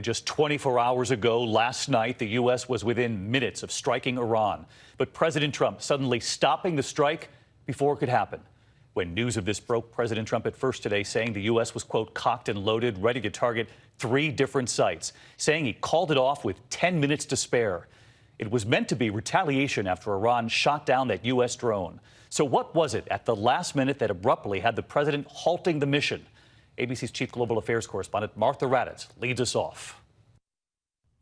Just 24 hours ago, last night, the U.S. was within minutes of striking Iran. But President Trump suddenly stopping the strike before it could happen. When news of this broke, President Trump at first today saying the U.S. was, quote, cocked and loaded, ready to target 3 different sites, saying he called it off with 10 minutes to spare. It was meant to be retaliation after Iran shot down that U.S. drone. So what was it at the last minute that abruptly had the president halting the mission? ABC's chief global affairs correspondent Martha Raddatz leads us off.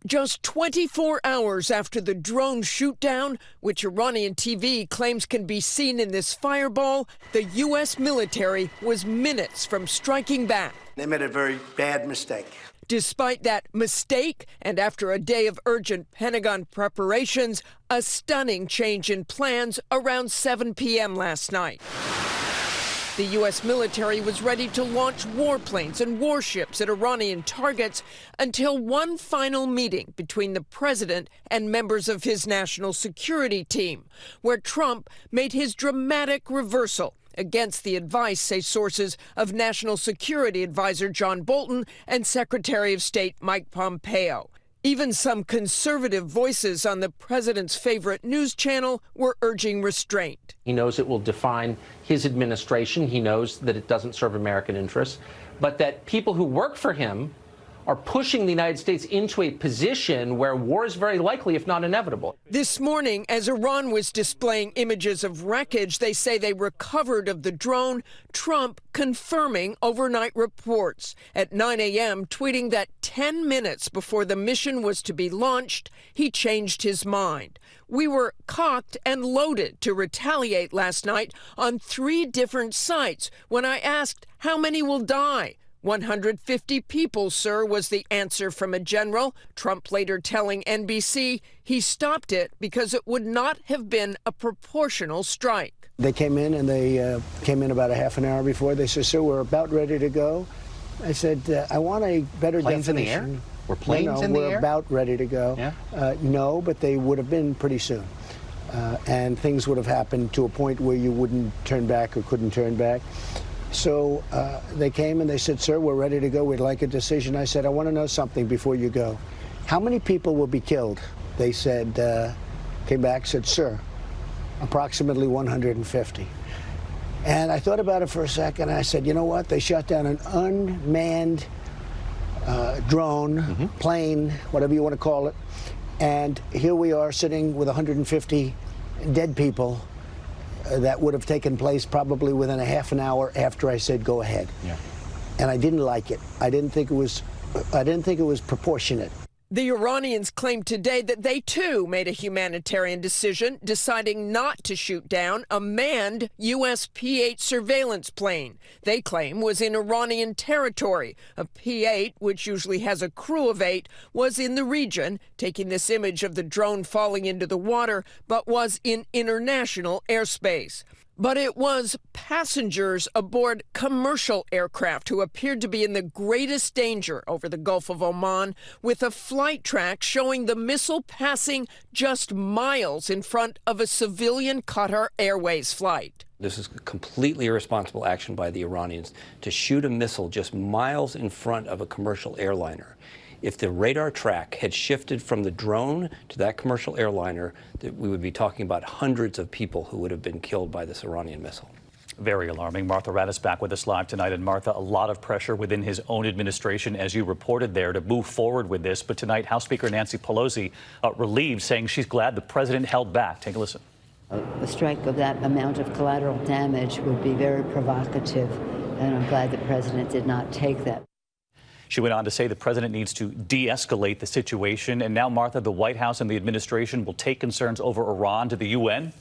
Just 24 hours after the drone shoot-down, which Iranian TV claims can be seen in this fireball, the U.S. military was minutes from striking back. They made a very bad mistake. Despite that mistake, and after a day of urgent Pentagon preparations, a stunning change in plans around 7 p.m. last night. The U.S. military was ready to launch warplanes and warships at Iranian targets until one final meeting between the president and members of his national security team, where Trump made his dramatic reversal against the advice, say sources, of National Security Advisor John Bolton and Secretary of State Mike Pompeo. Even some conservative voices on the president's favorite news channel were urging restraint. He knows it will define his administration. He knows that it doesn't serve American interests, but that people who work for him are pushing the United States into a position where war is very likely, if not inevitable. This morning, as Iran was displaying images of wreckage they say they recovered of the drone, Trump confirming overnight reports. At 9 a.m., tweeting that 10 minutes before the mission was to be launched, he changed his mind. We were cocked and loaded to retaliate last night on 3 different sites. When I asked, how many will die? 150 people, sir, was the answer from a general. Trump later telling NBC he stopped it because it would not have been a proportional strike. They came in, and they came in about a half an hour before. They said, sir, we're about ready to go. I said, I want a better planes definition. In the air? Were planes in the air? We're about ready to go. Yeah? No, but they would have been pretty soon. And things would have happened to a point where you wouldn't turn back or couldn't turn back. So they came and they said, sir, we're ready to go. We'd like a decision. I said, I want to know something before you go. How many people will be killed? They said, came back, said, sir, approximately 150. And I thought about it for a second. And I said, you know what? They shot down an unmanned drone, plane, whatever you want to call it. And here we are sitting with 150 dead people. That would have taken place probably within a half an hour after I said go ahead. Yeah. And I didn't like it. I didn't think it was proportionate. The Iranians claimed today that they, too, made a humanitarian decision, deciding not to shoot down a manned U.S. P-8 surveillance plane they claim was in Iranian territory. A P-8, which usually has a crew of 8, was in the region, taking this image of the drone falling into the water, but was in international airspace. But it was passengers aboard commercial aircraft who appeared to be in the greatest danger over the Gulf of Oman, with a flight track showing the missile passing just miles in front of a civilian Qatar Airways flight. This is completely irresponsible action by the Iranians to shoot a missile just miles in front of a commercial airliner. If the radar track had shifted from the drone to that commercial airliner, we would be talking about hundreds of people who would have been killed by this Iranian missile. Very alarming. Martha Raddatz back with us live tonight. And Martha, a lot of pressure within his own administration, as you reported there, to move forward with this. But tonight, House Speaker Nancy Pelosi relieved, saying she's glad the president held back. Take a listen. A strike of that amount of collateral damage would be very provocative, and I'm glad the president did not take that. She went on to say the president needs to de-escalate the situation. And now, Martha, the White House and the administration will take concerns over Iran to the UN.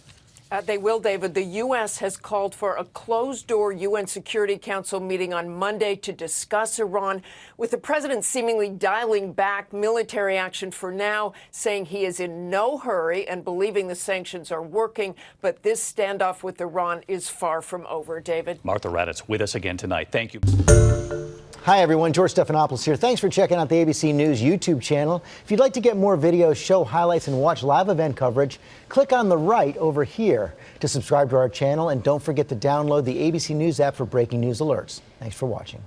They will, David. The U.S. has called for a closed-door UN Security Council meeting on Monday to discuss Iran, with the president seemingly dialing back military action for now, saying he is in no hurry and believing the sanctions are working. But this standoff with Iran is far from over, David. Martha Raddatz with us again tonight. Thank you. Hi, everyone. George Stephanopoulos here. Thanks for checking out the ABC News YouTube channel. If you'd like to get more videos, show highlights, and watch live event coverage, click on the right over here to subscribe to our channel. And don't forget to download the ABC News app for breaking news alerts. Thanks for watching.